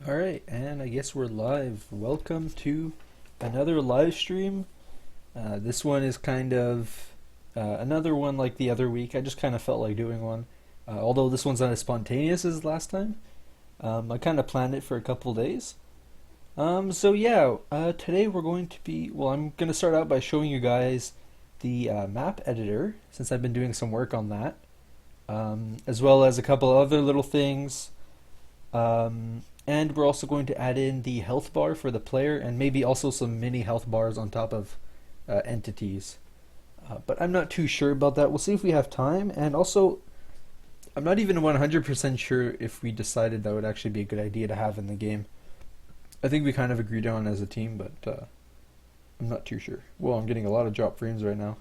Alright, and I guess we're live. Welcome to another live stream. This one is kind of another one like the other week. I just kind of felt like doing one. Although this one's not as spontaneous as last time. I kind of planned it for a couple days. Today we're going to be, I'm going to start out by showing you guys the map editor, since I've been doing some work on that. As well as a couple other little things. And we're also going to add in the health bar for the player and maybe also some mini health bars on top of entities. But I'm not too sure about that. We'll see if we have time. And also, I'm not even 100% sure if we decided that would actually be a good idea to have in the game. I think we kind of agreed on as a team, but I'm not too sure. Well, I'm getting a lot of drop frames right now.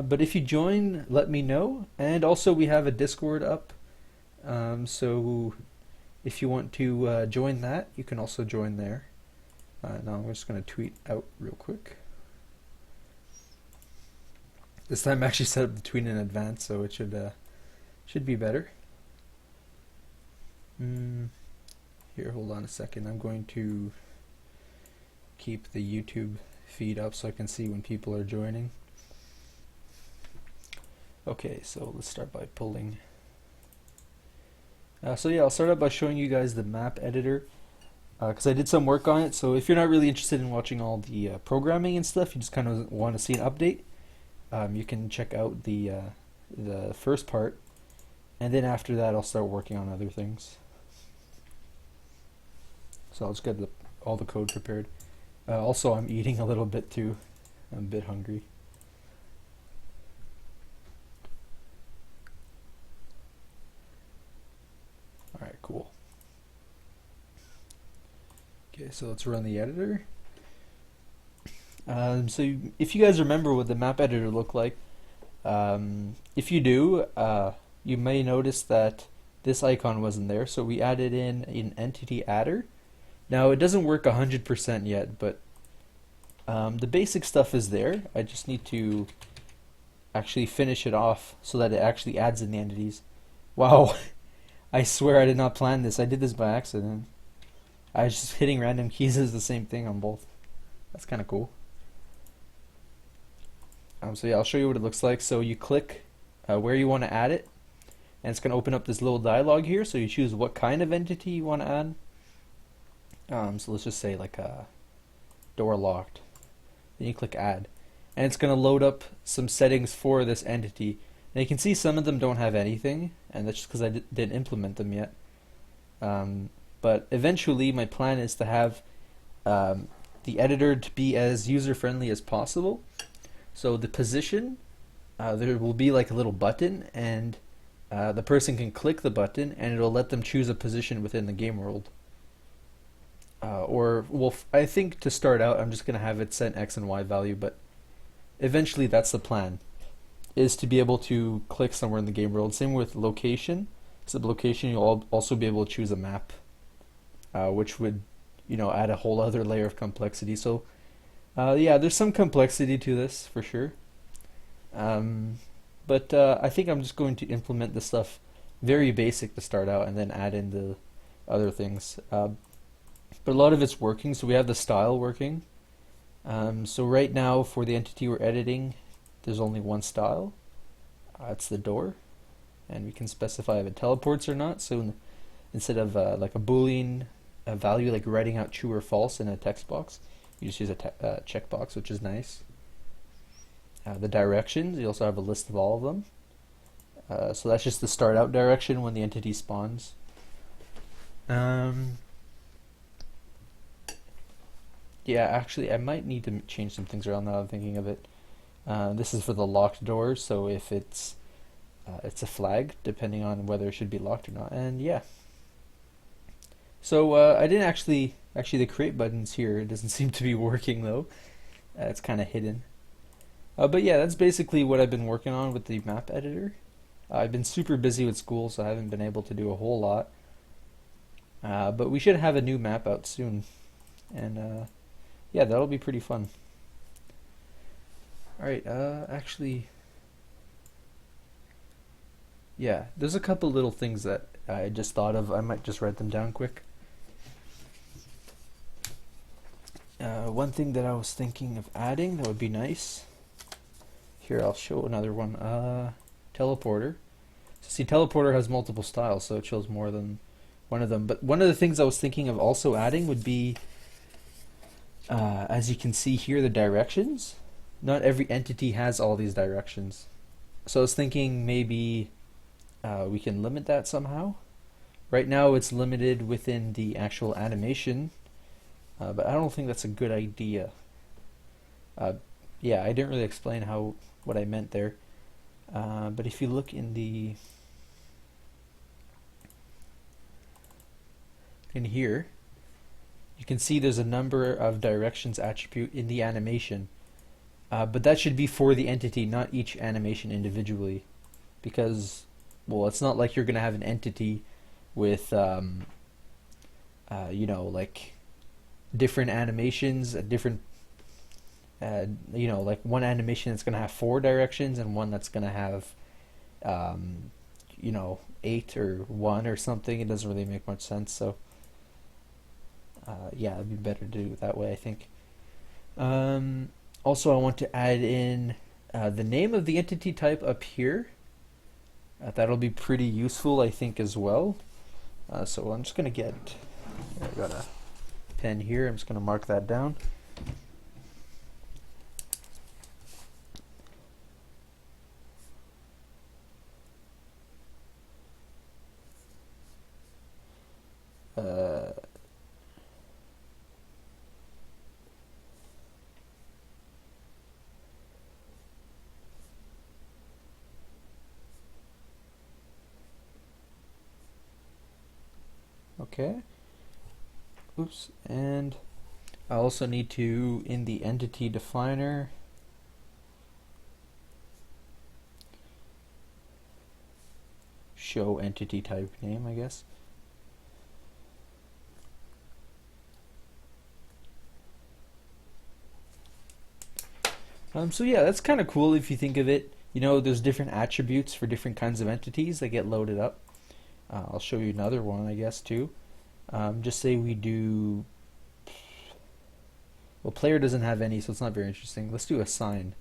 But if you join, let me know. And also, we have a Discord up. So if you want to join that, you can also join there. Now I'm just going to tweet out real quick. This time I actually set up the tweet in advance, so it should be better. Here, hold on a second. I'm going to keep the YouTube feed up so I can see when people are joining. Okay, so let's start by pulling. I'll start out by showing you guys the map editor because I did some work on it. So if you're not really interested in watching all the programming and stuff, you just kind of want to see an update, you can check out the first part, and then after that I'll start working on other things. So I'll just get all the code prepared. Also, I'm eating a little bit too. I'm a bit hungry. Alright, cool. Okay, so let's run the editor. If you guys remember what the map editor looked like, if you do, you may notice that this icon wasn't there, so we added in an entity adder. Now, it doesn't work 100% yet, but the basic stuff is there. I just need to actually finish it off so that it actually adds in the entities. Wow. I swear I did not plan this. I did this by accident. I was just hitting random keys as the same thing on both. That's kind of cool. I'll show you what it looks like. So you click where you want to add it, and it's going to open up this little dialog here. So you choose what kind of entity you want to add. So let's just say like a door locked. Then you click add, and it's going to load up some settings for this entity. And you can see some of them don't have anything, and that's just because I didn't implement them yet. But eventually my plan is to have the editor to be as user-friendly as possible. So the position, there will be like a little button, and the person can click the button and it'll let them choose a position within the game world. I think to start out I'm just going to have it set X and Y value, but eventually that's the plan, is to be able to click somewhere in the game world. Same with location. So the location, you'll also be able to choose a map, which would, add a whole other layer of complexity. So, there's some complexity to this for sure. But I think I'm just going to implement this stuff very basic to start out, and then add in the other things. But a lot of it's working. So we have the style working. So right now for the entity we're editing, there's only one style. It's the door, and we can specify if it teleports or not. So instead of like a boolean value, like writing out true or false in a text box, you just use a checkbox, which is nice. The directions, you also have a list of all of them. So that's just the start out direction when the entity spawns. Actually, I might need to change some things around now that I'm thinking of it. This is for the locked doors, so if it's a flag, depending on whether it should be locked or not. And yeah. So I didn't actually the create button's here. It doesn't seem to be working though. It's kind of hidden. But yeah, that's basically what I've been working on with the map editor. I've been super busy with school, so I haven't been able to do a whole lot. But we should have a new map out soon, and yeah, that'll be pretty fun. Alright, actually, yeah, there's a couple little things that I just thought of. I might just write them down quick. One thing that I was thinking of adding that would be nice. Here, I'll show another one. Teleporter. So see, teleporter has multiple styles, so it shows more than one of them. But one of the things I was thinking of also adding would be, as you can see here, the directions. Not every entity has all these directions. So I was thinking maybe we can limit that somehow. Right now it's limited within the actual animation, but I don't think that's a good idea. Yeah, I didn't really explain what I meant there. But if you look in here, you can see there's a number of directions attribute in the animation. But that should be for the entity, not each animation individually. Because, well, it's not like you're going to have an entity with, you know, like different animations, different, you know, like one animation that's going to have 4 directions and one that's going to have, you know, 8 or 1 or something. It doesn't really make much sense. So, yeah, it'd be better to do it that way, I think. Also, I want to add in the name of the entity type up here. That'll be pretty useful, I think, as well. So I'm just going to get, I got a pen here, I'm just going to mark that down. Okay. Oops. And I also need to, in the entity definer, show entity type name, I guess. So yeah, that's kind of cool if you think of it. You know, there's different attributes for different kinds of entities that get loaded up. I'll show you another one, I guess, too. Just say we do, well, player doesn't have any, so it's not very interesting. Let's do assign.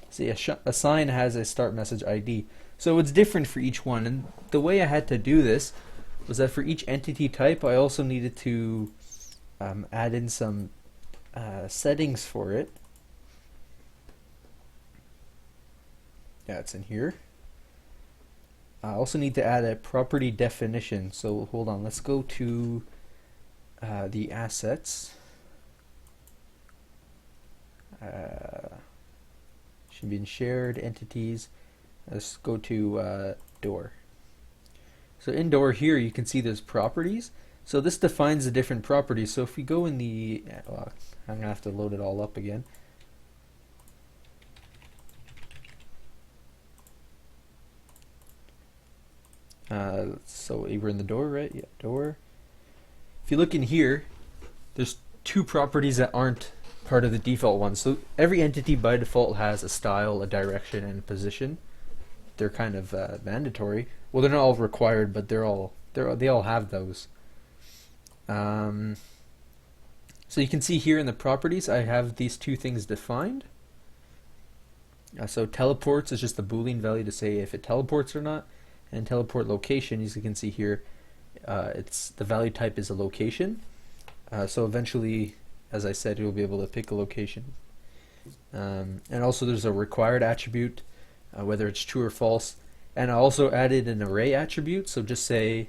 See, assign has a start message ID. So it's different for each one, and the way I had to do this was that for each entity type, I also needed to add in some settings for it. Yeah, it's in here. I also need to add a property definition. So hold on, let's go to the assets. Should be in shared entities. Let's go to door. So in door here, you can see there's properties. So this defines the different properties. So if we go in the, well, I'm gonna have to load it all up again. So we're in the door, right? Yeah, door. If you look in here, there's 2 properties that aren't part of the default ones. So every entity by default has a style, a direction, and a position. They're kind of mandatory. Well, they're not all required, but they all have those. So you can see here in the properties, I have these 2 things defined. So teleports is just the Boolean value to say if it teleports or not. And teleport location, as you can see here, it's the value type is a location. So eventually, as I said, you'll be able to pick a location. And also there's a required attribute, whether it's true or false. And I also added an array attribute, so just say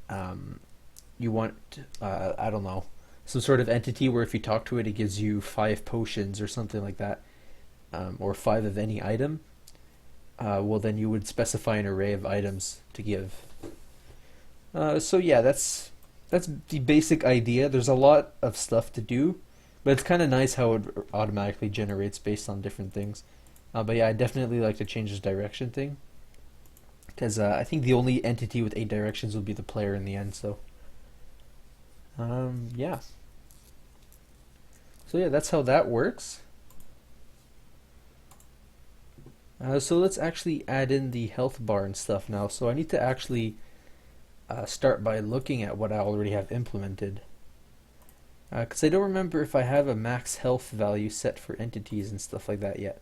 you want, I don't know, some sort of entity where if you talk to it, it gives you 5 potions or something like that, or 5 of any item. Well, then you would specify an array of items to give. So yeah, that's the basic idea. There's a lot of stuff to do, but it's kind of nice how it automatically generates based on different things. But yeah, I definitely like to change this direction thing, because I think the only entity with 8 directions will be the player in the end. So yeah. So yeah, that's how that works. So let's actually add in the health bar and stuff now. So I need to actually start by looking at what I already have implemented. Because I don't remember if I have a max health value set for entities and stuff like that yet.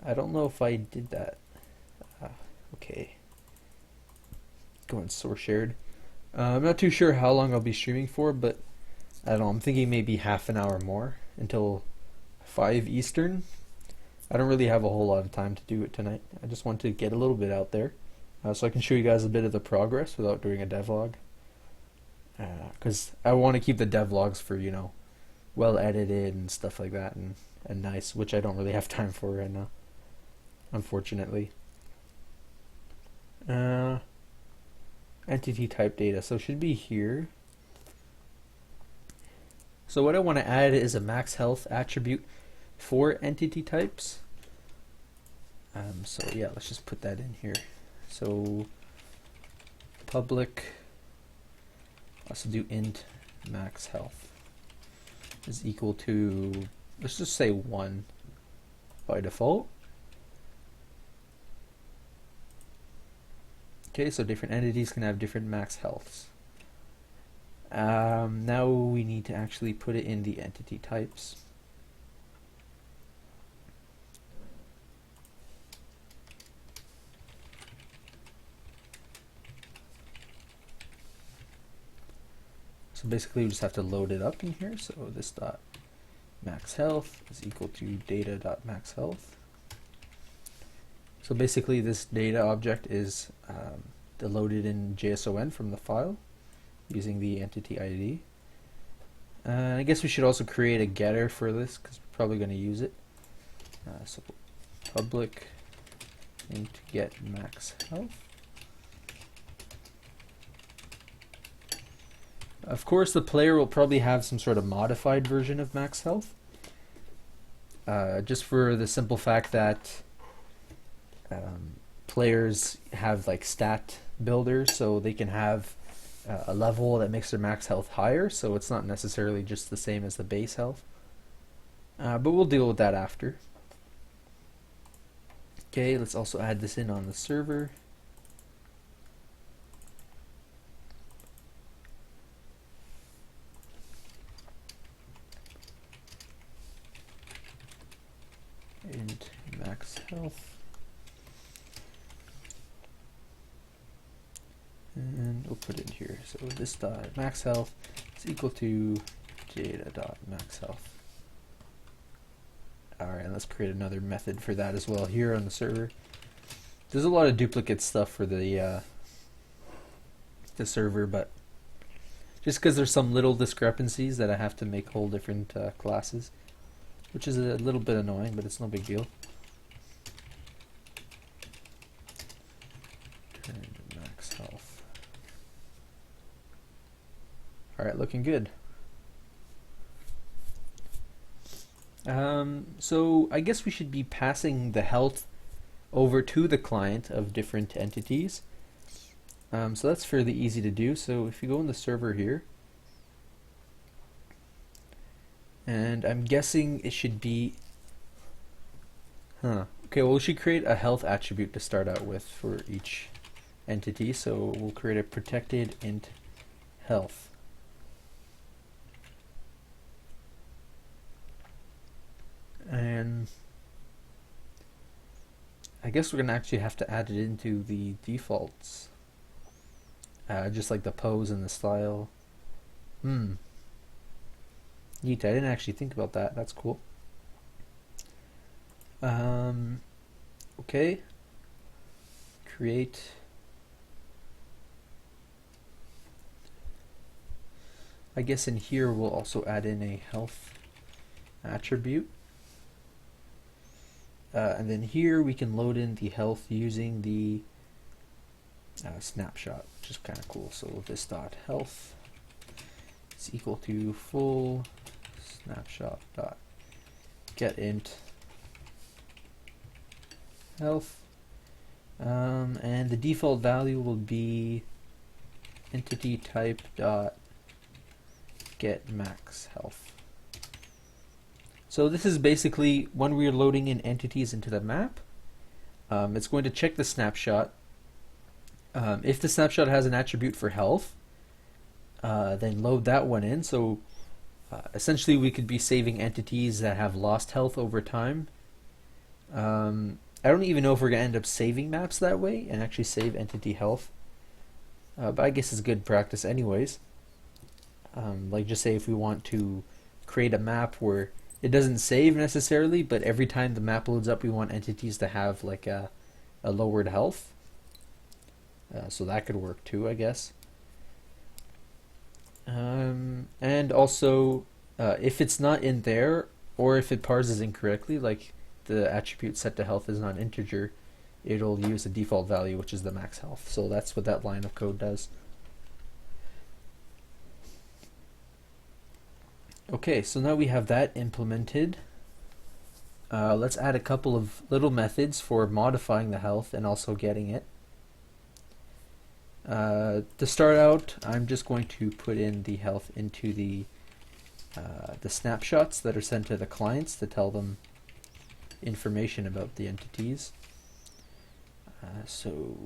I don't know if I did that. Okay. Go in source shared. I'm not too sure how long I'll be streaming for, but I don't know, I'm thinking maybe half an hour more until 5 Eastern. I don't really have a whole lot of time to do it tonight. I just want to get a little bit out there so I can show you guys a bit of the progress without doing a devlog. Because I want to keep the devlogs for, you know, well edited and stuff like that and nice, which I don't really have time for right now, unfortunately. Entity type data, so it should be here. So what I want to add is a max health attribute for entity types. So yeah, let's just put that in here. So public, let's do int max health is equal to, let's just say 1 by default. Okay, so different entities can have different max healths. Now we need to actually put it in the entity types. So basically we just have to load it up in here. So this dot max health is equal to data dot max health. So basically this data object is loaded in JSON from the file using the entity ID. I guess we should also create a getter for this because we're probably going to use it. So public int get max health. Of course, the player will probably have some sort of modified version of max health, just for the simple fact that players have like stat builders, so they can have a level that makes their max health higher, so it's not necessarily just the same as the base health. But we'll deal with that after. Okay, let's also add this in on the server. Int max health. And we'll put it in here. So this dot max health is equal to data dot max health. Alright, let's create another method for that as well here on the server. There's a lot of duplicate stuff for the server, but just because there's some little discrepancies that I have to make whole different classes, which is a little bit annoying, but it's no big deal. Turn to max health. Alright, looking good. So I guess we should be passing the health over to the client of different entities. So that's fairly easy to do. So if you go in the server here, and I'm guessing it should be, okay, well we should create a health attribute to start out with for each entity. So we'll create a protected int health. And I guess we're going to actually have to add it into the defaults. Just like the pose and the style. Neat, I didn't actually think about that. That's cool. Okay. Create. I guess in here we'll also add in a health attribute. And then here we can load in the health using the snapshot, which is kind of cool. So this dot health is equal to full snapshot dot get int health, and the default value will be entity type dot get max health. So this is basically when we're loading in entities into the map, it's going to check the snapshot. If the snapshot has an attribute for health, then load that one in. So essentially we could be saving entities that have lost health over time. I don't even know if we're going to end up saving maps that way and actually save entity health. But I guess it's good practice anyways. Like just say if we want to create a map where it doesn't save necessarily, but every time the map loads up we want entities to have like a lowered health. So that could work too, I guess. And also, if it's not in there, or if it parses incorrectly, like the attribute set to health is not an integer, it'll use a default value, which is the max health. So that's what that line of code does. Okay, so now we have that implemented. Let's add a couple of little methods for modifying the health and also getting it. To start out, I'm just going to put in the health into the snapshots that are sent to the clients to tell them information about the entities. So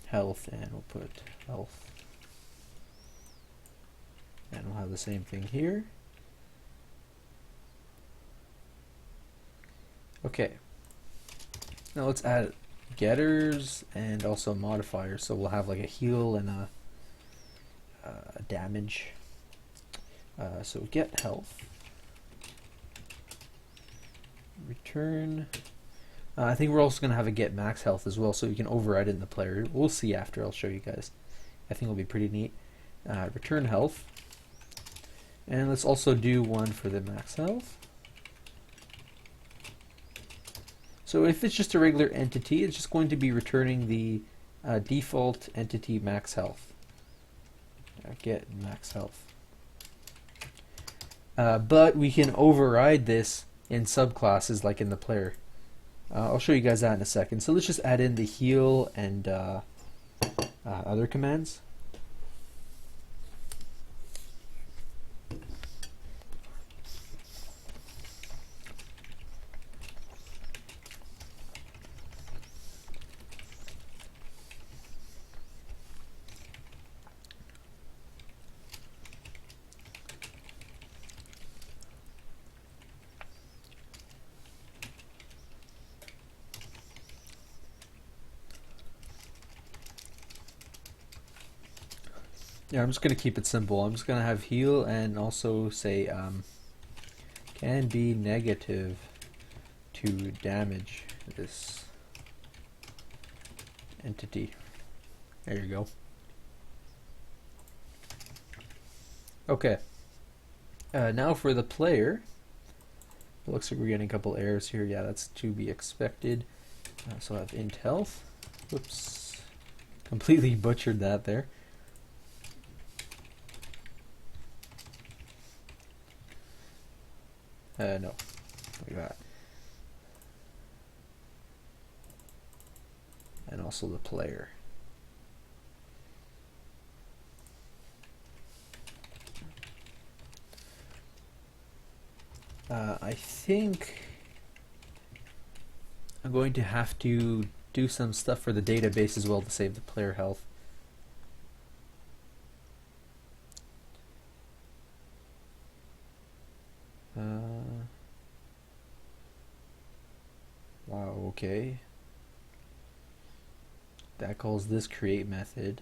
health, and we'll put health, and we'll have the same thing here. Okay, now let's add getters and also modifiers. So we'll have like a heal and a damage. So get health, return. I think we're also going to have a get max health as well, so you can override it in the player. We'll see after. I'll show you guys. I think it'll be pretty neat. Return health, and let's also do one for the max health. So if it's just a regular entity, it's just going to be returning the default entity max health. Get max health. But we can override this in subclasses like in the player. I'll show you guys that in a second. So let's just add in the heal and other commands. Yeah, I'm just going to keep it simple. I'm just going to have heal and also say can be negative to damage this entity. There you go. Okay. Now for the player. It looks like we're getting a couple errors here. Yeah, that's to be expected. So I have int health. Whoops. Completely butchered that there. No, like that. And also the player. I think I'm going to have to do some stuff for the database as well to save the player health. Wow, okay. That calls this create method.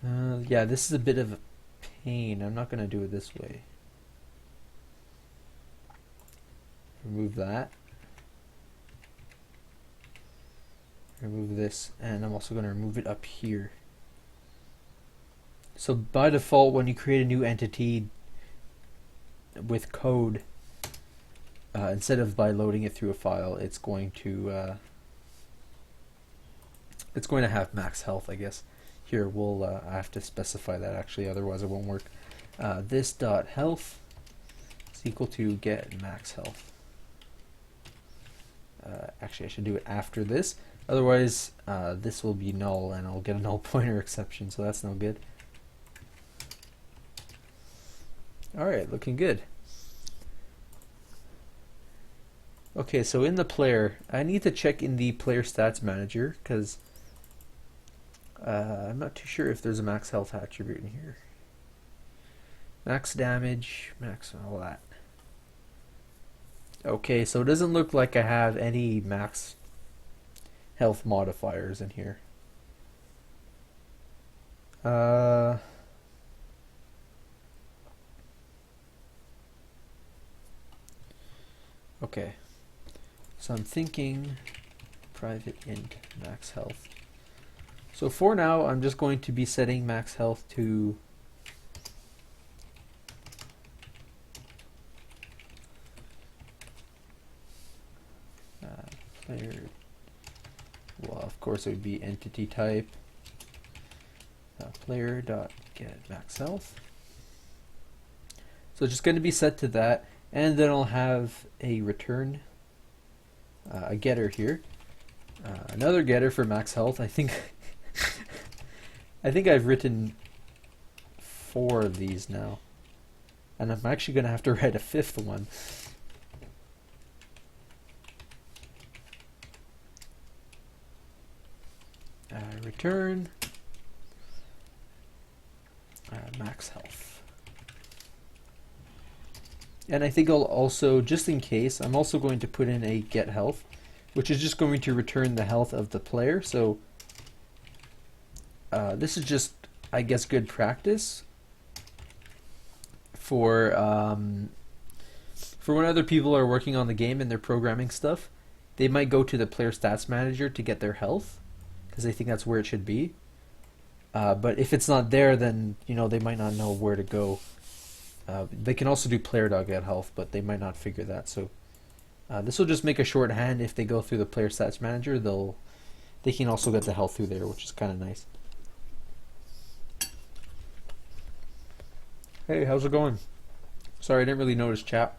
Yeah, this is a bit of a pain. I'm not going to do it this way. Remove that. Remove this, and I'm also going to remove it up here. So by default, when you create a new entity with code, instead of by loading it through a file, it's going to have max health, I guess. Here, we'll I have to specify that actually, otherwise it won't work. This dot health is equal to get max health. Actually, I should do it after this. Otherwise, this will be null, and I'll get a null pointer exception, so that's no good. Alright, looking good. Okay, so in the player, I need to check in the player stats manager because I'm not too sure if there's a max health attribute in here. Max damage, max all that. Okay, so it doesn't look like I have any max health modifiers in here. Okay, so I'm thinking private int max health. So for now, I'm just going to be setting max health to player. Well, of course, it would be entity type player dot get max health. So it's just going to be set to that, and then I'll have a return, a getter here, another getter for max health. I think I think I've written 4 of these now, and I'm actually going to have to write a 5th one. Return max health. And I think I'll also, just in case, I'm also going to put in a get health, which is just going to return the health of the player. So this is just, I guess, good practice for when other people are working on the game and they're programming stuff. They might go to the player stats manager to get their health because they think that's where it should be. But if it's not there, then they might not know where to go. They can also do player.get health, but they might not figure that. So this will just make a shorthand. If they go through the player stats manager, they can also get the health through there, which is kind of nice. Hey, how's it going? Sorry, I didn't really notice chat.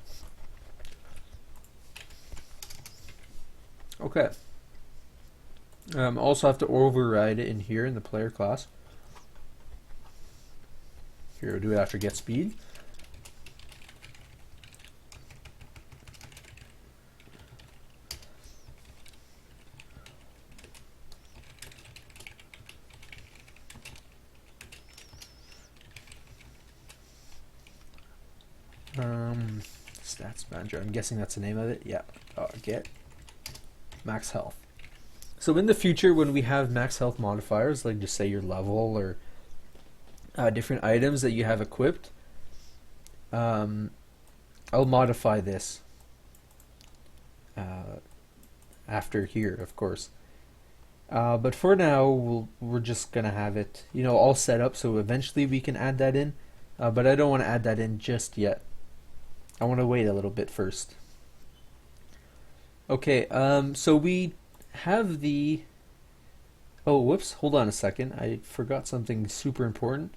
Okay. Also have to override it in here in the player class. Here, we'll do it after get speed. Stats manager. I'm guessing that's the name of it. Yeah. Get max health. So in the future, when we have max health modifiers, like just say your level or different items that you have equipped, I'll modify this after here, of course. But for now, we're just gonna have it, all set up so eventually we can add that in. But I don't want to add that in just yet. I want to wait a little bit first. Okay, so we have the... Oh, whoops, hold on a second. I forgot something super important.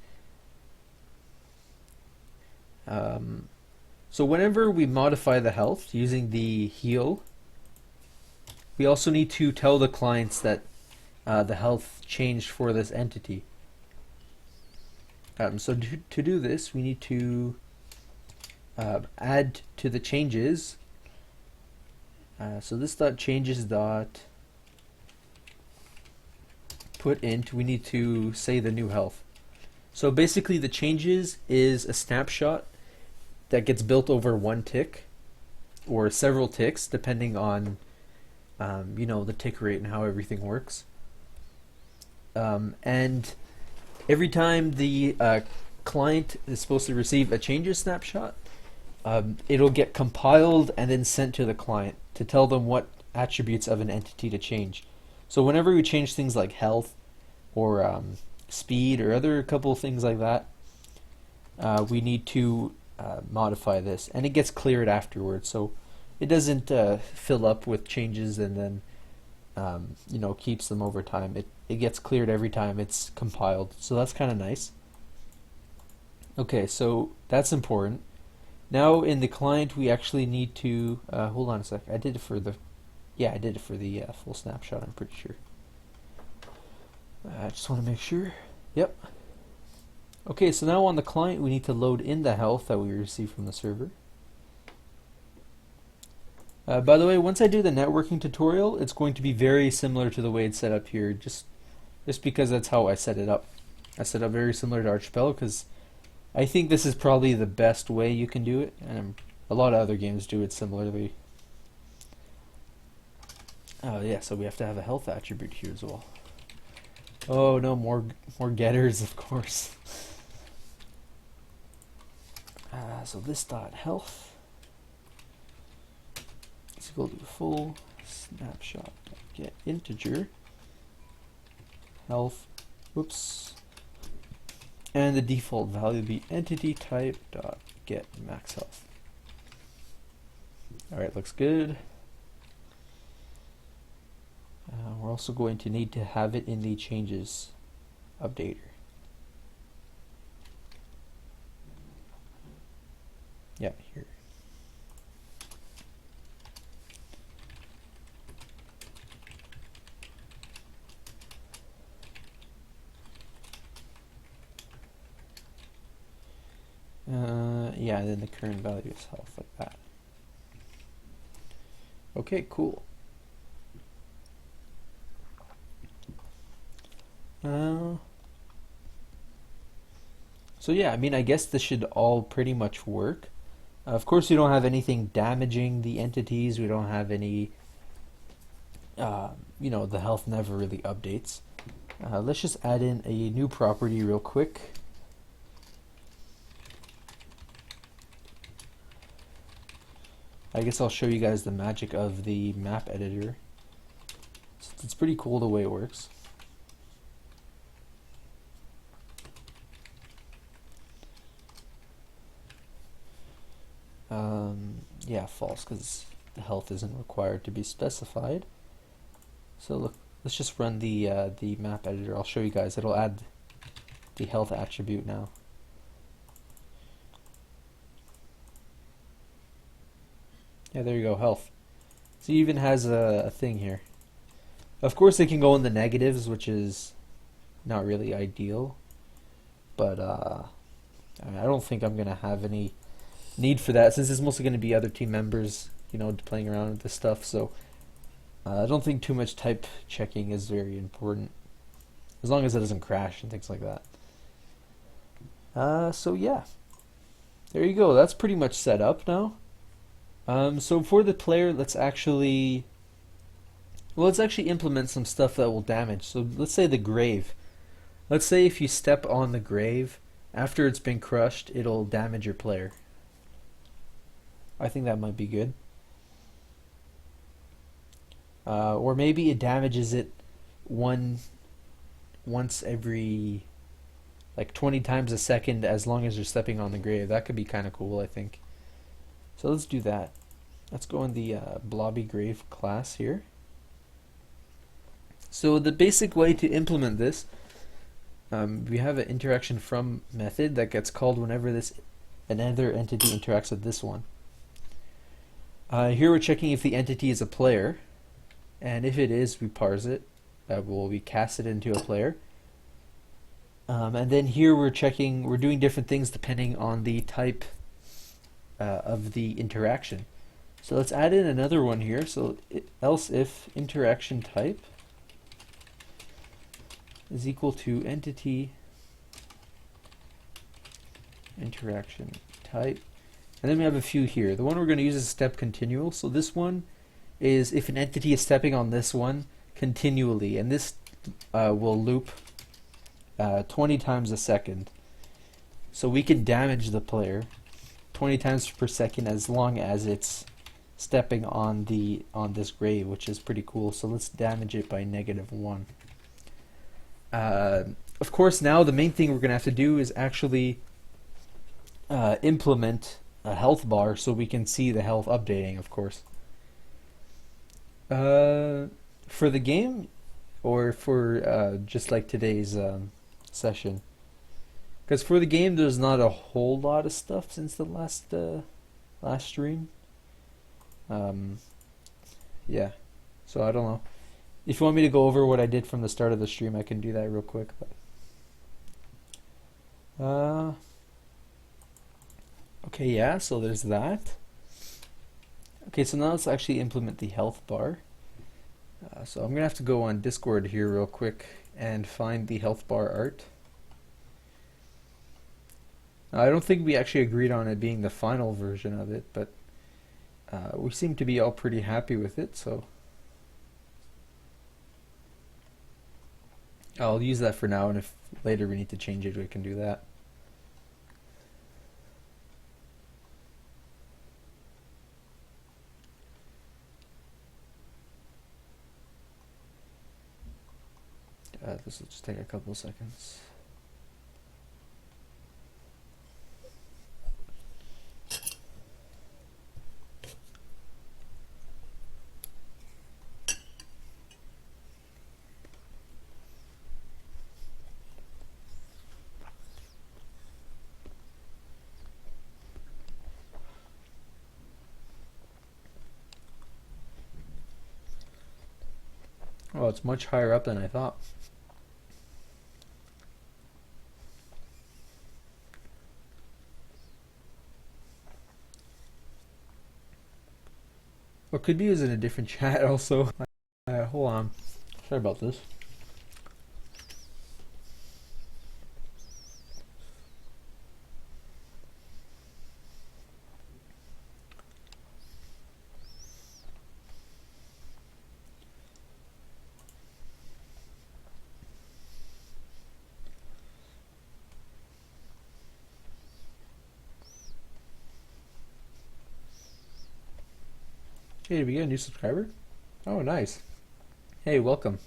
So whenever we modify the health using the heal, we also need to tell the clients that the health changed for this entity. So to do this, we need to add to the changes. So this dot changes dot put int, we need to say the new health. So basically the changes is a snapshot that gets built over one tick or several ticks depending on the tick rate and how everything works. And every time the client is supposed to receive a changes snapshot, it'll get compiled and then sent to the client to tell them what attributes of an entity to change. So whenever we change things like health or speed or other couple of things like that, we need to modify this, and it gets cleared afterwards. So it doesn't fill up with changes and then keeps them over time. It gets cleared every time it's compiled. So that's kind of nice. Okay, so that's important. Now in the client we actually need to hold on a sec. I did it for the full snapshot, I'm pretty sure. I just want to make sure. Yep. Okay, so now on the client we need to load in the health that we received from the server. By the way, once I do the networking tutorial, it's going to be very similar to the way it's set up here, just because that's how I set it up. I set it up very similar to Archipelago because I think this is probably the best way you can do it, and a lot of other games do it similarly. Oh yeah, so we have to have a health attribute here as well. Oh no, more getters, of course. So this dot health is equal to full snapshot get integer health. Whoops. And the default value will be entity type dot get max health. All right, looks good. We're also going to need to have it in the changes updater. Yeah, here. Yeah, and then the current value is health, like that. Okay, cool. So yeah, I mean, I guess this should all pretty much work. Of course, we don't have anything damaging the entities. We don't have any, you know, the health never really updates. Let's just add in a new property real quick. I guess I'll show you guys the magic of the map editor. It's pretty cool the way it works. Yeah, false, because the health isn't required to be specified. So look, let's just run the map editor. I'll show you guys. It'll add the health attribute now. Yeah, there you go, health. So it even has a thing here. Of course, it can go in the negatives, which is not really ideal. But I don't think I'm gonna have any need for that, since it's mostly going to be other team members, you know, playing around with this stuff. So I don't think too much type checking is very important, as long as it doesn't crash and things like that. So yeah, there you go. That's pretty much set up now. So for the player, let's actually implement some stuff that will damage. So let's say the grave. Let's say if you step on the grave after it's been crushed, it'll damage your player. I think that might be good. Or maybe it damages it once every like 20 times a second, as long as you're stepping on the grave. That could be kind of cool, I think. So let's do that. Let's go in the Blobby Grave class here. So the basic way to implement this, we have an interaction from method that gets called whenever another entity interacts with this one. Here we're checking if the entity is a player, and if it is, we parse it. We cast it into a player. And then here we're doing different things depending on the type of the interaction. So let's add in another one here. So else if interaction type is equal to entity interaction type. And then we have a few here. The one we're going to use is step continual. So this one is if an entity is stepping on this one continually, and this will loop 20 times a second. So we can damage the player 20 times per second as long as it's stepping on this grave, which is pretty cool. So let's damage it by -1. Of course, now the main thing we're going to have to do is actually implement a health bar so we can see the health updating, of course. For the game, or for just like today's session? Because for the game, there's not a whole lot of stuff since the last stream. Yeah, so I don't know. If you want me to go over what I did from the start of the stream, I can do that real quick. But Uh, okay, yeah, so there's that. Okay, so now let's actually implement the health bar. So I'm gonna have to go on Discord here real quick and find the health bar art. Now, I don't think we actually agreed on it being the final version of it, but we seem to be all pretty happy with it, so I'll use that for now, and if later we need to change it, we can do that. This will just take a couple of seconds. Oh, it's much higher up than I thought. What could be is in a different chat also. Hold on. Sorry about this. Hey, did we get a new subscriber? Oh, nice. Hey, welcome.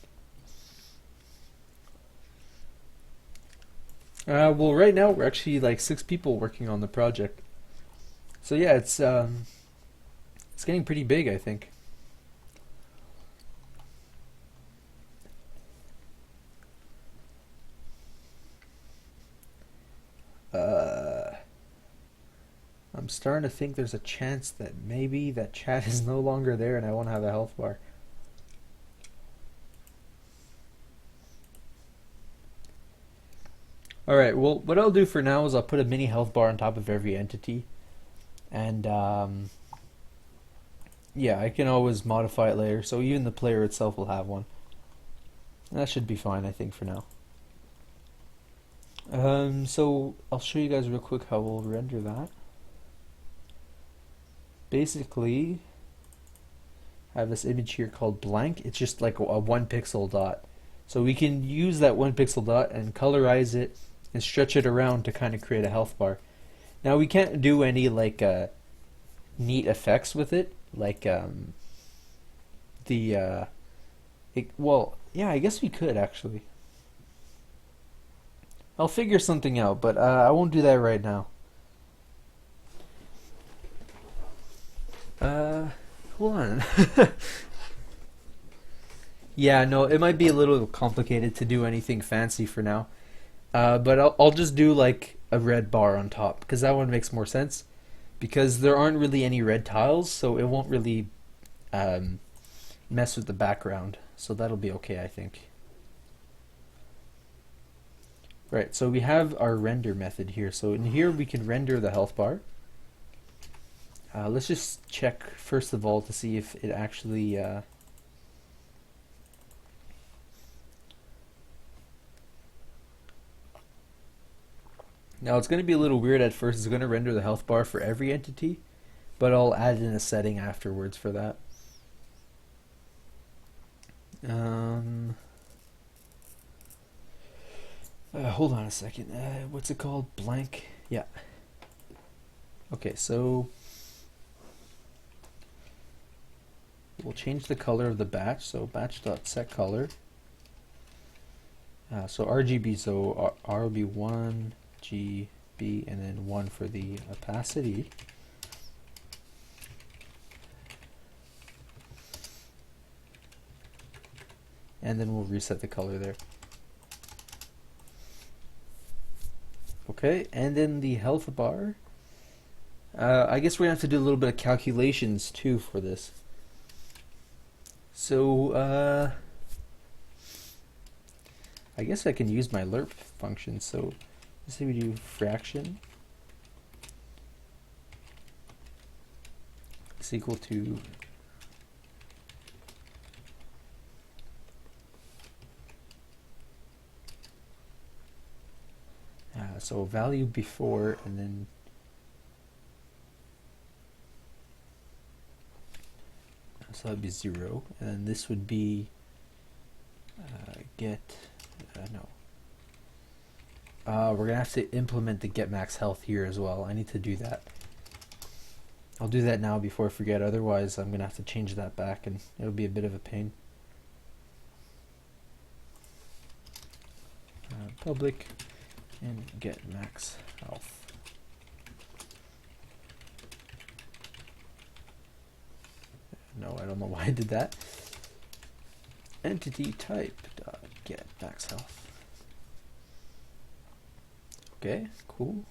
Well, right now we're actually like 6 people working on the project. So yeah, it's getting pretty big, I think. Uh, I'm starting to think there's a chance that maybe that chat is no longer there and I won't have a health bar. Alright, well, what I'll do for now is I'll put a mini health bar on top of every entity. And, yeah, I can always modify it later, so even the player itself will have one. That should be fine, I think, for now. So I'll show you guys real quick how we'll render that. Basically, I have this image here called blank. It's just like a 1 pixel dot. So we can use that 1 pixel dot and colorize it and stretch it around to kind of create a health bar. Now we can't do any like neat effects with it, like well, yeah, I guess we could actually. I'll figure something out, but I won't do that right now. Hold on. Yeah, no, it might be a little complicated to do anything fancy for now. But I'll just do like a red bar on top because that one makes more sense. Because there aren't really any red tiles, so it won't really um, mess with the background. So that'll be okay, I think. Right, so we have our render method here. So in here we can render the health bar. Let's just check first of all to see if it actually now it's going to be a little weird at first. It's going to render the health bar for every entity, but I'll add in a setting afterwards for that. Hold on a second. What's it called? Blank? Yeah. Okay, so we'll change the color of the batch. So batch.setColor. So RGB, so R will be 1 GB and then 1 for the opacity. And then we'll reset the color there. Okay, and then the health bar. I guess we're gonna have to do a little bit of calculations too for this. So I guess I can use my lerp function. So Let's say we do fraction is equal to so value before, and then so that'd be 0, and then this would be get no. We're gonna have to implement the get max health here as well. I need to do that. I'll do that now before I forget, otherwise I'm gonna have to change that back and it'll be a bit of a pain. Public and get max health. No, I don't know why I did that. Entity type dot get max health. Okay, cool.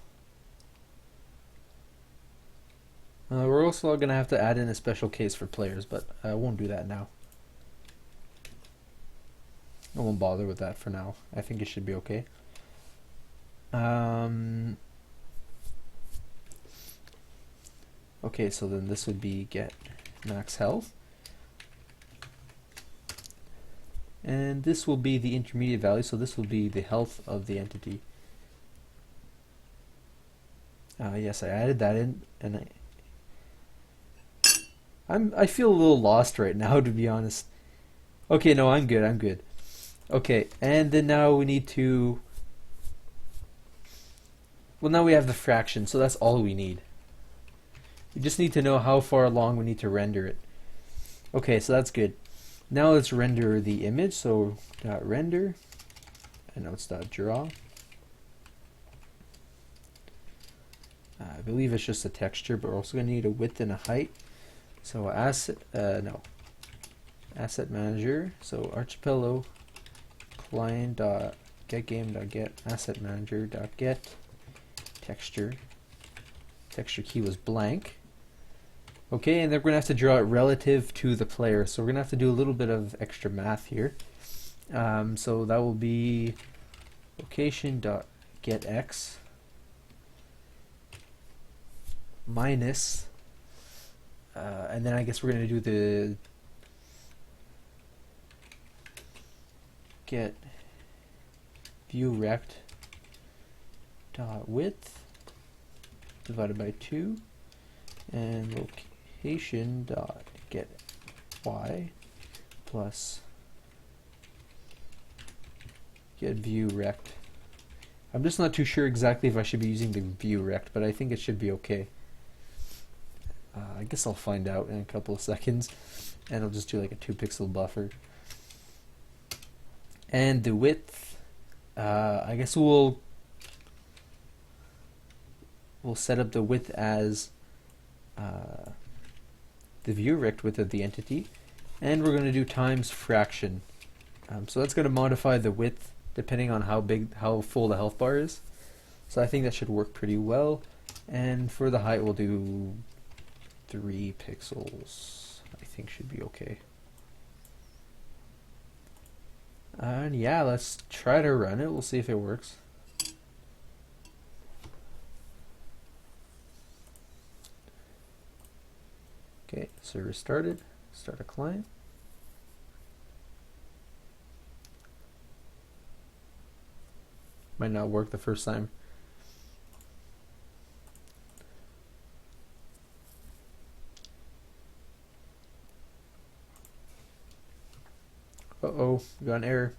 We're also going to have to add in a special case for players, but I won't do that now. I won't bother with that for now. I think it should be okay. Okay, so then this would be get max health. And this will be the intermediate value, so this will be the health of the entity. Yes, I added that in, and I feel a little lost right now, to be honest. Okay, no, I'm good. Okay, and then now we need to... Well, now we have the fraction, so that's all we need. We just need to know how far along we need to render it. Okay, so that's good. Now let's render the image, so .render, and now it's .draw. I believe it's just a texture, but we're also going to need a width and a height. So asset manager, so archipelago client get game get asset manager get texture key was blank. Okay, and then we're gonna have to draw it relative to the player, so we're gonna have to do a little bit of extra math here. So that will be location dot get x minus and then I guess we're going to do the get view rect dot width divided by 2 and location dot get y plus get view rect. I'm just not too sure exactly if I should be using the view rect, but I think it should be okay. I guess I'll find out in a couple of seconds, and I'll just do like a 2 pixel buffer. And the width, I guess we'll set up the width as the view rect width of the entity, and we're going to do times fraction. So that's going to modify the width depending on how full the health bar is. So I think that should work pretty well. And for the height, we'll do 3 pixels. I think should be okay. And yeah, let's try to run it. We'll see if it works. Okay, server started. Start a client. Might not work the first time. Uh-oh, we got an error.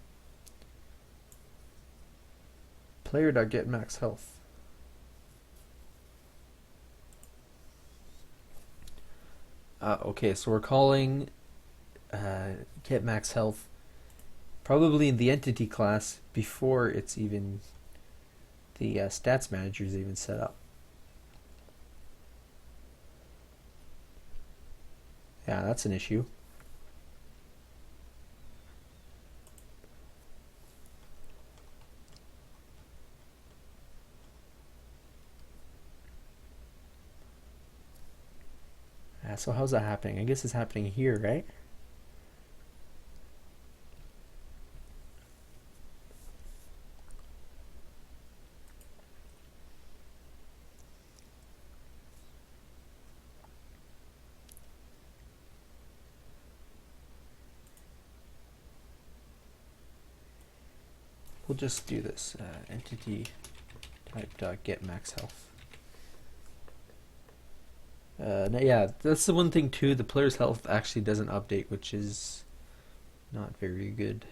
Player.get max health. Okay, so we're calling get max health probably in the entity class before it's even the stats manager is even set up. Yeah, that's an issue. So how's that happening? I guess it's happening here, right? we'll just do this entity type dot get max health. Yeah, that's the one thing too. The player's health actually doesn't update, which is not very good.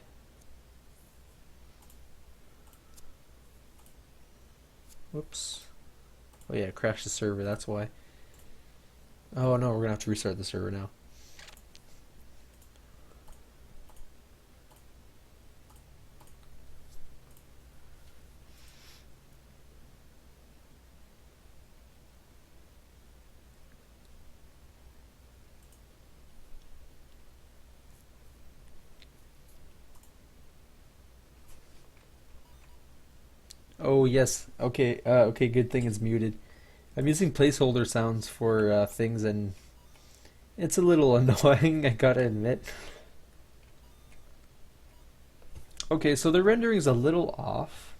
Whoops. Oh yeah, it crashed the server, that's why. Oh no, we're gonna have to restart the server now. Oh yes, okay, okay, good thing it's muted. I'm using placeholder sounds for things and it's a little annoying, I gotta admit. Okay, so the rendering is a little off.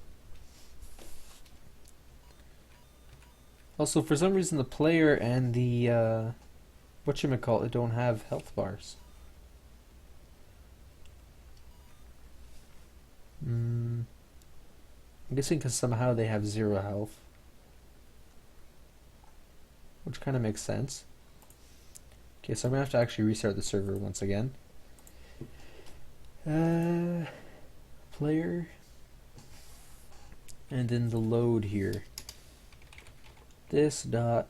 Also, for some reason the player and the whatchamacallit don't have health bars. I'm guessing because somehow they have 0 health. Which kind of makes sense. Okay, so I'm going to have to actually restart the server once again. Player. And then the load here. This dot.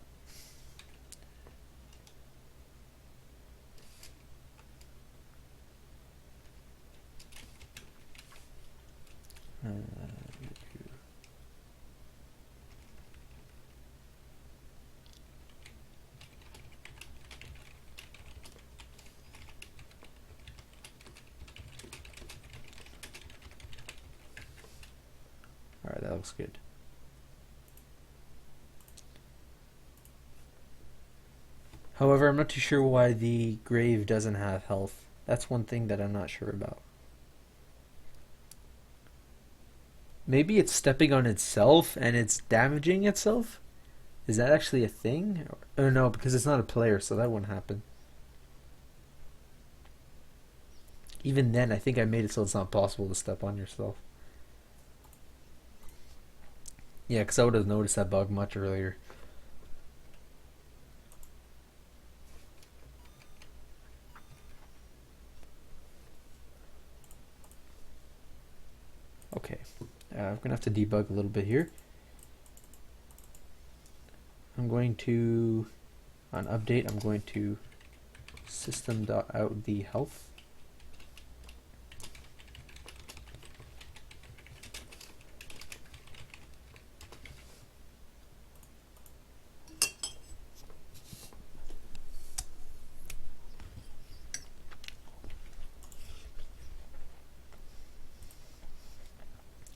Alright, that looks good. However, I'm not too sure why the grave doesn't have health. That's one thing that I'm not sure about. Maybe it's stepping on itself and it's damaging itself? Is that actually a thing? Or no, because it's not a player, so that wouldn't happen. Even then, I think I made it so it's not possible to step on yourself. Yeah, because I would have noticed that bug much earlier. Okay, I'm going to have to debug a little bit here. I'm going to, on update, I'm going to system.out the health.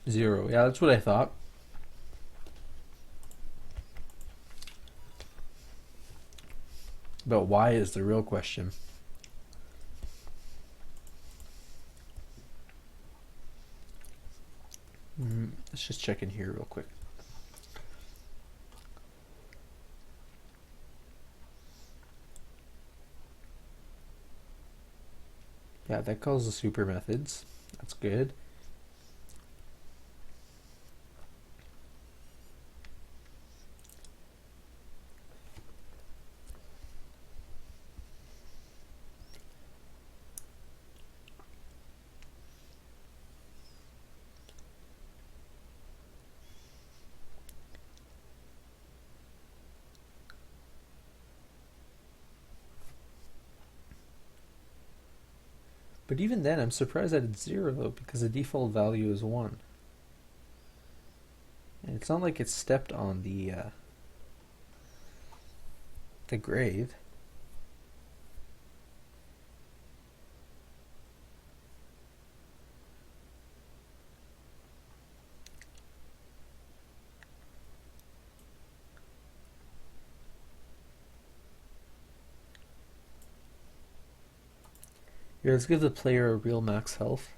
Zero. Yeah, that's what I thought. But why is the real question. Let's just check in here real quick. Yeah, that calls the super methods. That's good. But even then, I'm surprised that it's 0 though, because the default value is 1. And it's not like it's stepped on the grave. Here, let's give the player a real max health.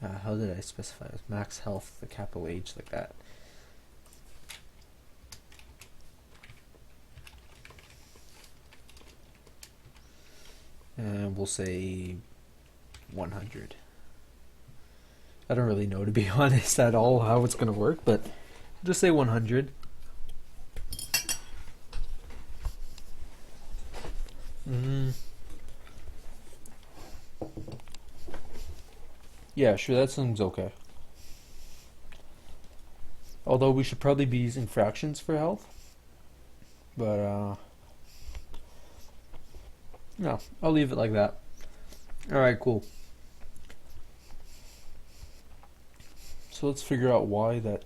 How did I specify it? Max health, the capital H, like that. And we'll say 100. I don't really know, to be honest, at all how it's going to work, but just say 100. Yeah, sure, that seems okay. Although we should probably be using fractions for health. But, no, I'll leave it like that. Alright, cool. So let's figure out why that.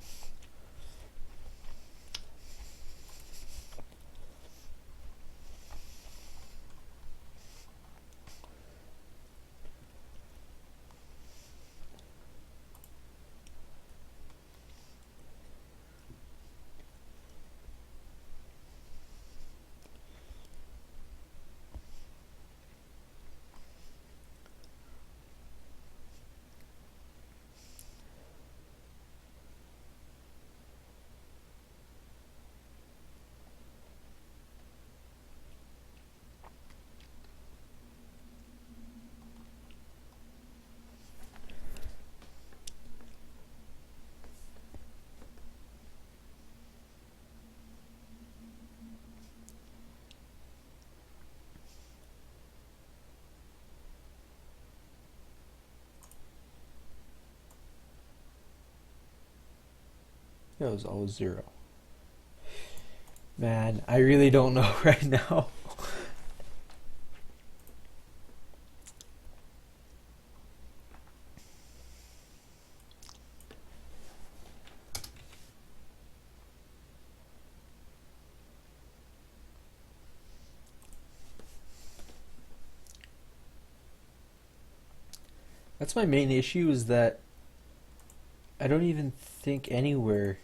It was always 0. Man, I really don't know right now. That's my main issue, is that I don't even think anywhere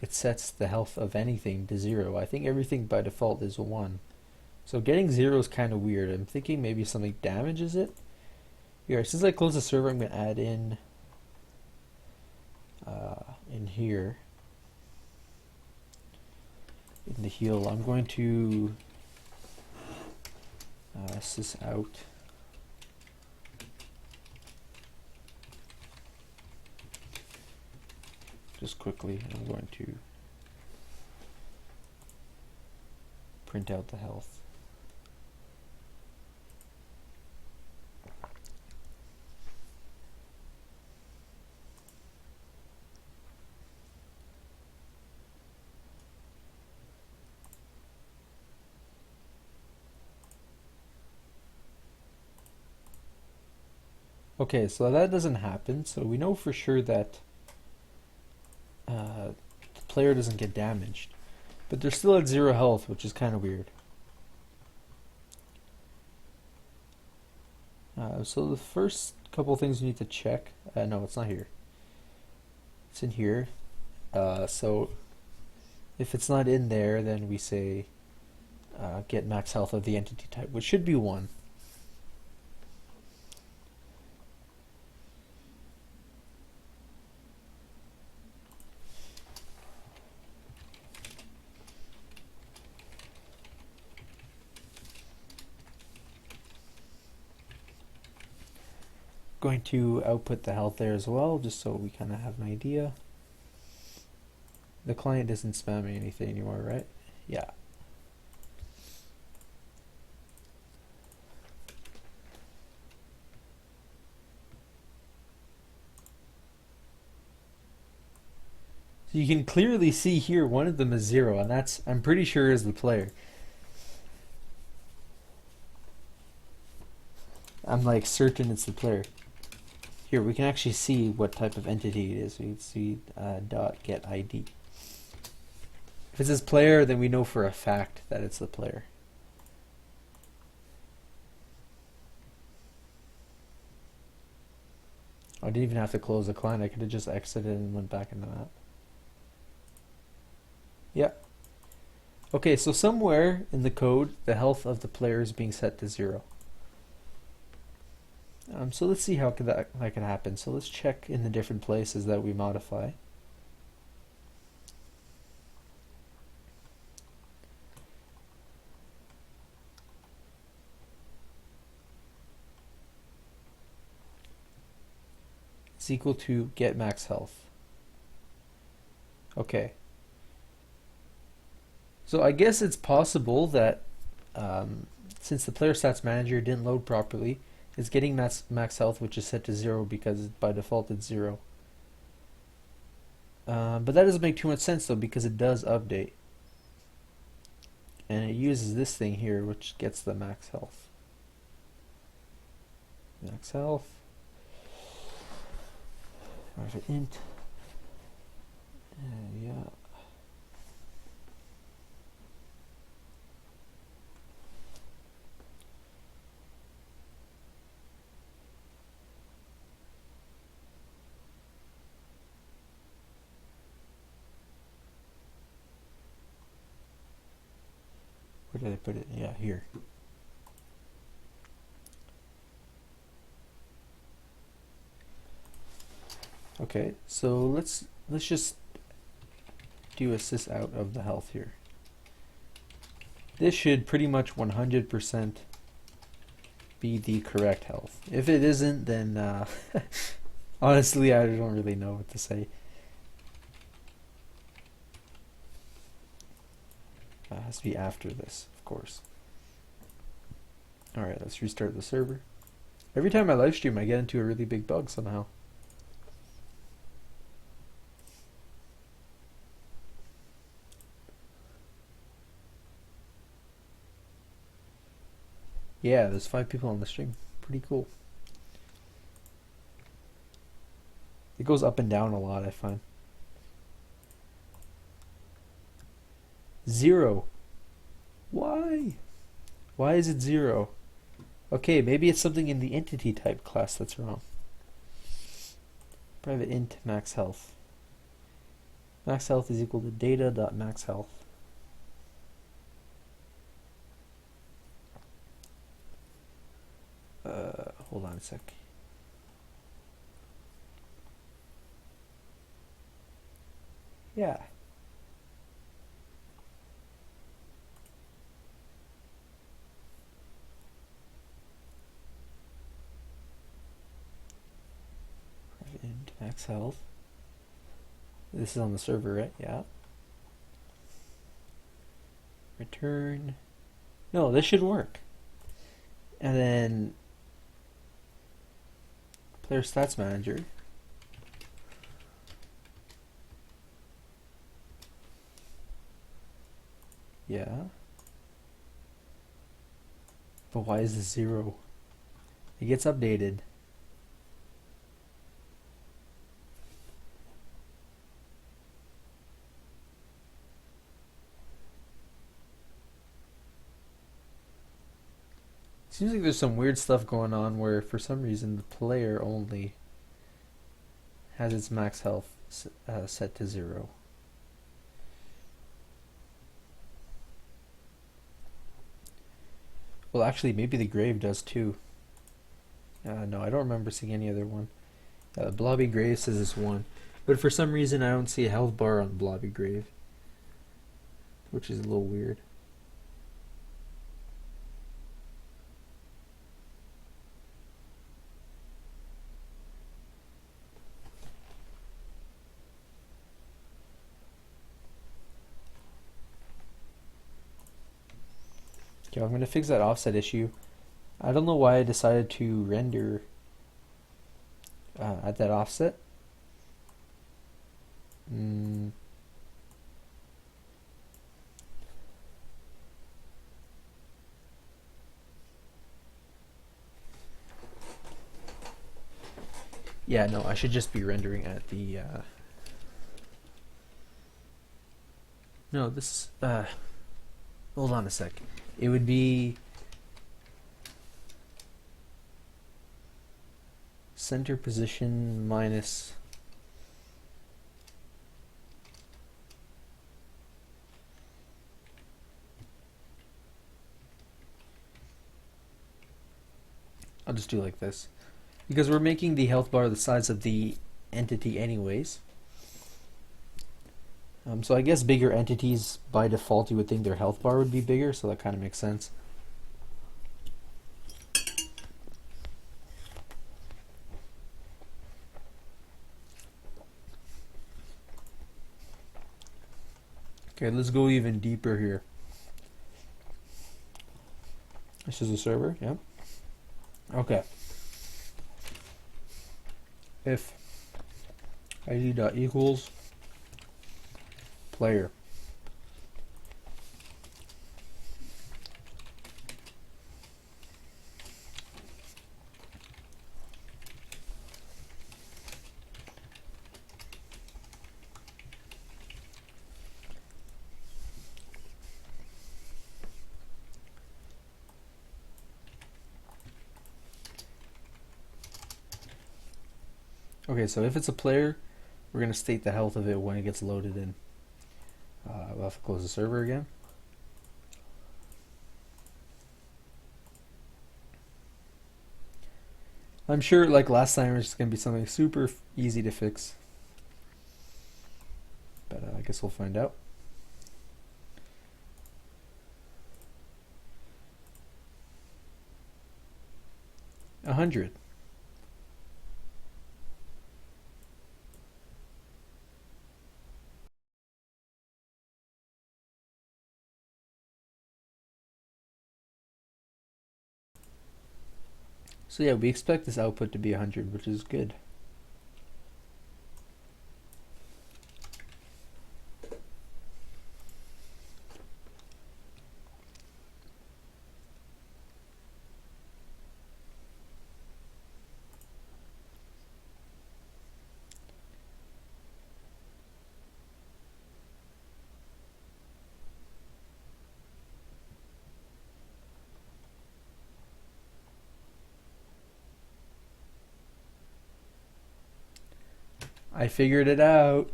it sets the health of anything to 0. I think everything by default is 1. So getting 0 is kind of weird. I'm thinking maybe something damages it. Here, since I close the server, I'm going to add in here, in the heal, I'm going to sys out just quickly. I'm going to print out the health. Okay, so that doesn't happen, so we know for sure that the player doesn't get damaged. But they're still at 0 health, which is kind of weird. So the first couple things we need to check, no, it's not here. It's in here. So if it's not in there, then we say get max health of the entity type, which should be 1. Going to output the health there as well, just so we kind of have an idea. The client isn't spamming anything anymore, right? Yeah. So you can clearly see here one of them is 0, and that's, I'm pretty sure, is the player. I'm like certain it's the player. Here, we can actually see what type of entity it is. We can see dot get ID. If it says player, then we know for a fact that it's the player. I didn't even have to close the client. I could have just exited and went back into that. Yeah. Okay, so somewhere in the code, the health of the player is being set to 0. So let's see how that can happen. So let's check in the different places that we modify. is equal to get max health. Okay. So I guess it's possible that since the player stats manager didn't load properly, it's getting max health, which is set to 0 because by default it's 0. But that doesn't make too much sense though, because it does update. And it uses this thing here, which gets the max health. Max health. Private int. Yeah. Where did I put it? Yeah, here. Okay, so let's just do a sys out of the health here. This should pretty much 100% be the correct health. If it isn't, then honestly, I don't really know what to say. It has to be after this, of course. Alright, let's restart the server. Every time I live stream, I get into a really big bug somehow. Yeah, there's 5 people on the stream. Pretty cool. It goes up and down a lot, I find. 0. Why? Why is it 0? Okay, maybe it's something in the entity type class that's wrong. Private int max health. Max health is equal to data.maxHealth. Hold on a sec. Yeah. Private int max health. This is on the server, right? Yeah. Return. No, this should work. And then player stats manager. Yeah. But why is this 0? It gets updated. Seems like there's some weird stuff going on where for some reason the player only has its max health set to 0. Well, actually, maybe the grave does too. No, I don't remember seeing any other one. Blobby Grave says it's 1. But for some reason, I don't see a health bar on Blobby Grave, which is a little weird. Okay, I'm going to fix that offset issue. I don't know why I decided to render at that offset. Yeah, no, I should just be rendering at the no, this hold on a sec. It would be center position minus I'll just do like this because we're making the health bar the size of the entity anyways. So I guess bigger entities, by default, you would think their health bar would be bigger, so that kind of makes sense. Okay, let's go even deeper here. This is a server, yep. Okay. If id dot equals player. Okay, so if it's a player, we're going to state the health of it when it gets loaded in. We'll have to close the server again. I'm sure, like last time, it's going to be something super easy to fix. But I guess we'll find out. A 100. So yeah, we expect this output to be 100, which is good. I figured it out.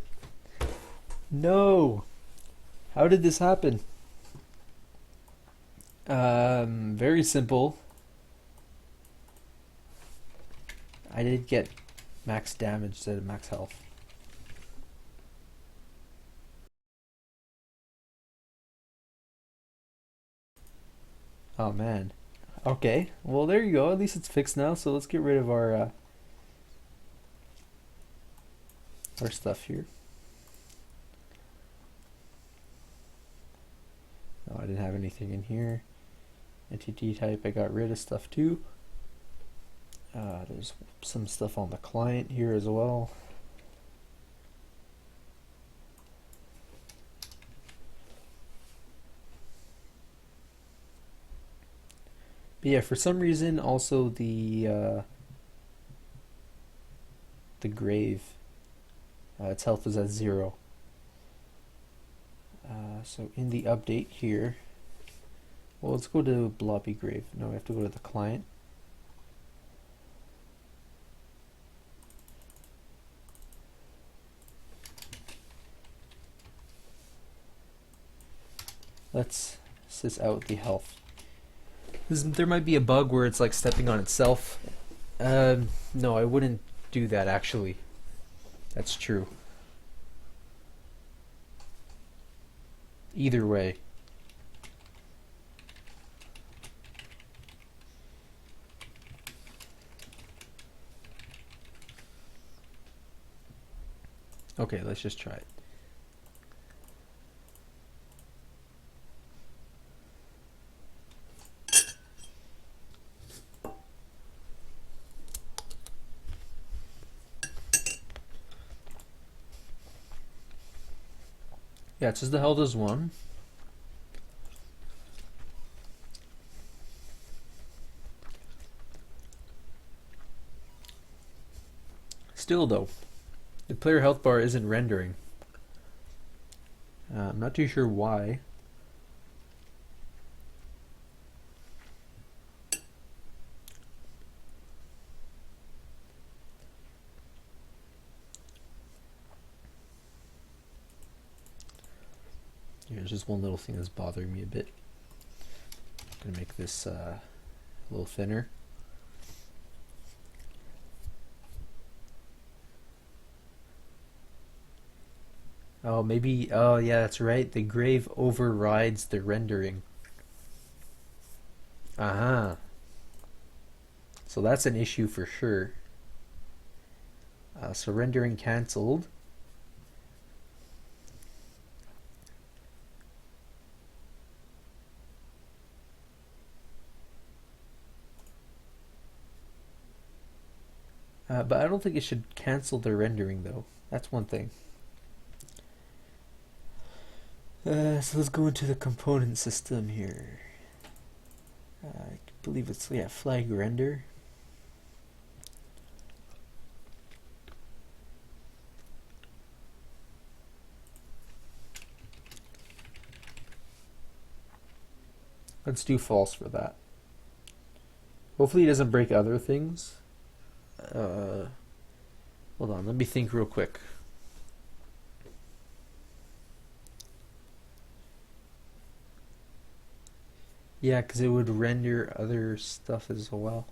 No! How did this happen? Very simple. I did get max damage instead of max health. Oh man. Okay, well there you go. At least it's fixed now. So let's get rid of our stuff here. No, I didn't have anything in here. Entity type, I got rid of stuff too. There's some stuff on the client here as well. But yeah, for some reason, also the grave, its health is at 0. So in the update here, well, let's go to Blobby Grave. No, we have to go to the client. Let's sys out the health. There might be a bug where it's like stepping on itself. No, I wouldn't do that actually. That's true. Either way. Okay, let's just try it. Yeah, it says the health is 1. Still though, the player health bar isn't rendering. I'm not too sure why. Here's just one little thing that's bothering me a bit. I'm gonna make this a little thinner. Oh, maybe, oh yeah, that's right. The grave overrides the rendering. Uh-huh. So that's an issue for sure. So rendering cancelled. But I don't think it should cancel the rendering though. That's one thing. So let's go into the component system here. I believe it's, yeah, flag render. Let's do false for that. Hopefully it doesn't break other things. Hold on, let me think real quick. Yeah, because it would render other stuff as well.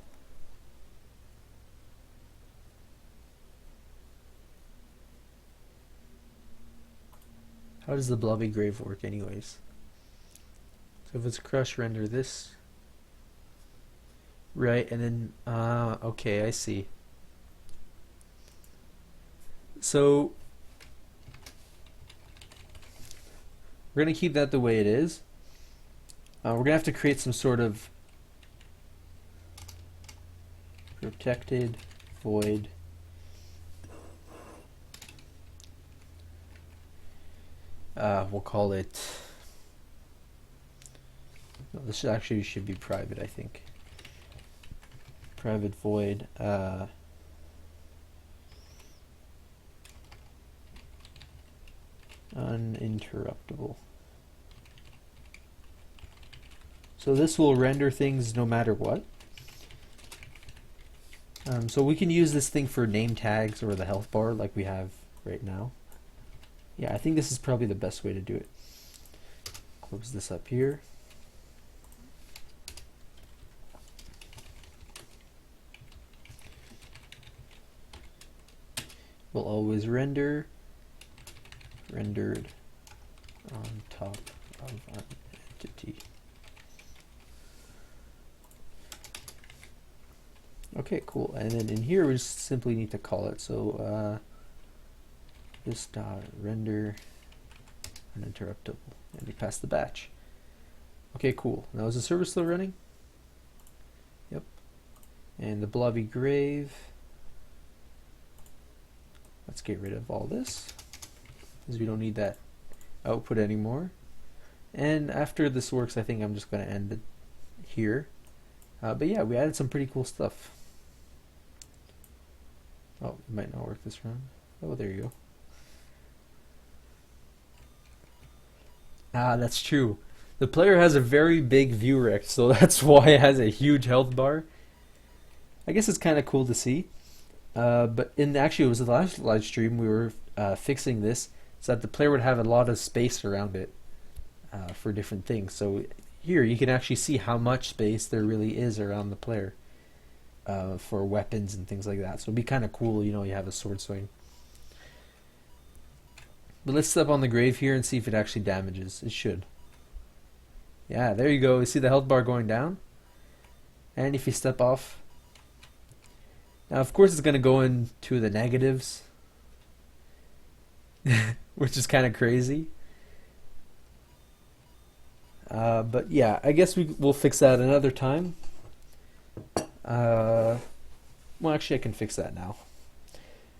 How does the blobby grave work anyways? So if it's crush, render this. Right, and then, okay, I see. So, we're going to keep that the way it is. We're going to have to create some sort of protected void we'll call it, no, this actually should be private, I think. Private void uninterruptible. So this will render things no matter what. So we can use this thing for name tags or the health bar like we have right now. Yeah, I think this is probably the best way to do it. Close this up here. Will always render rendered on top of an entity. Okay, cool. And then in here we just simply need to call it. So this dot render uninterruptible, and we pass the batch. Okay, cool. Now is the server still running? Yep. And the blobby grave. Let's get rid of all this because we don't need that output anymore. And after this works, I think I'm just going to end it here. But yeah, we added some pretty cool stuff. Oh, it might not work this round. Oh, there you go. Ah, that's true. The player has a very big view rect, so that's why it has a huge health bar. I guess it's kind of cool to see. But actually, it was the last live stream we were fixing this so that the player would have a lot of space around it for different things. So here you can actually see how much space there really is around the player for weapons and things like that. So it'd be kind of cool, you know, you have a sword swing. But let's step on the grave here and see if it actually damages. It should. Yeah, there you go. You see the health bar going down? And if you step off, now of course it's going to go into the negatives, which is kind of crazy. But yeah, I guess we'll fix that another time. Well, actually I can fix that now.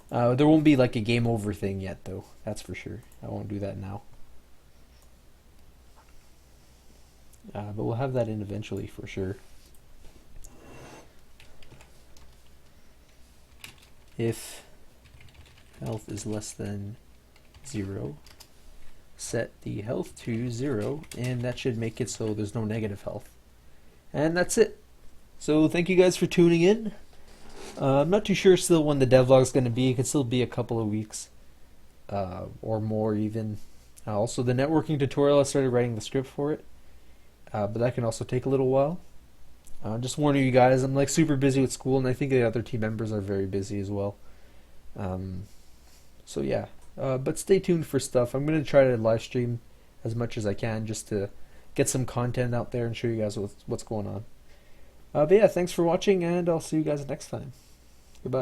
There won't be like a game over thing yet though, that's for sure. I won't do that now. But we'll have that in eventually for sure. If health is less than 0, set the health to 0, and that should make it so there's no negative health. And that's it. So thank you guys for tuning in. I'm not too sure still when the devlog is going to be. It could still be a couple of weeks or more even. Also, the networking tutorial, I started writing the script for it, but that can also take a little while. Just warning you guys, I'm like super busy with school, and I think the other team members are very busy as well. So yeah, but stay tuned for stuff. I'm going to try to live stream as much as I can just to get some content out there and show you guys what's going on. But yeah, thanks for watching, and I'll see you guys next time.